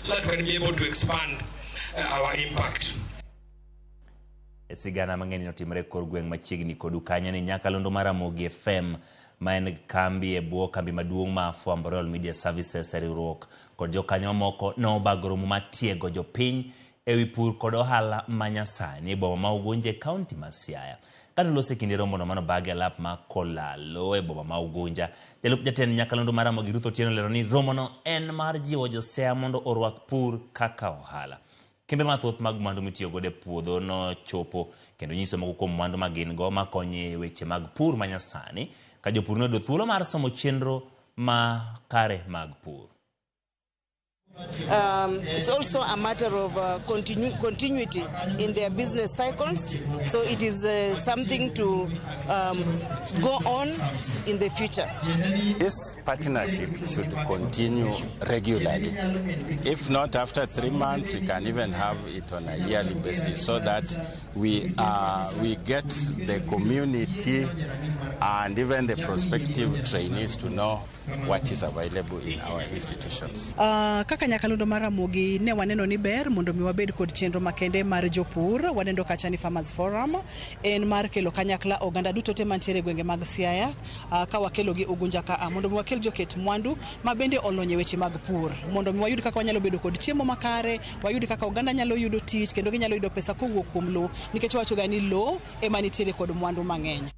so that we can be able to expand our impact. Sigana mang'eny notimre kor gweng' machiegni kodu kanyo ni nyakalondo mar Ramogi FM ma en kambi e bwo kambi maduong' ma fwambo Royal Media Services riwruok kod jokanyo moko nobago romo mar tiego jopiny ewi pur kod ohala manyasani e boma ma Ugunja kaunti ma Siaya. Kane lose kinde romo no mano bage lap ma kolalo e boma ma Ugunja. Jalup jatend nyakalondo mar Ramogi Ruth Otieno lero ni romo no en mar jiwo josiaya mondo orwak pur kaka ohala. Kembe mathoth mag mwandu mitiyo godo e puodho no chopo kendo nyiso moko kuom mwandu magin go makonyo e weche mag pur manyasani ka jopur noyudo thuolo mar somo chenro ma kare mag pur. It's also a matter of continuity in their business cycles, so it is something to go on in the future. This partnership should continue regularly. If not after 3 months, we can even have it on a yearly basis so that we get the community and even the prospective trainees to know what is available in our institutions. Kaka nyakalondo mar Ramogi ne waneno ni ber mondo mi wabed kod chenro makende mar jopur. Wanendo kacha ni Farmers Forum en mar kelo kanyakla oganda duto te mantiere gwenge mag Siaya ka wakelo gi Ugunja ka mondo mi wakel joket mwandu ma bende olonye weche mag pur mondo mi wayud kaka wanyalo bedo kod chiemo makare, wayud kaka oganda nyalo yudo tich kendo ginyalo yudo pesa kowuok kuom lo nikech wacho ga ni lo ema nitiere kod mwandu mang'eny.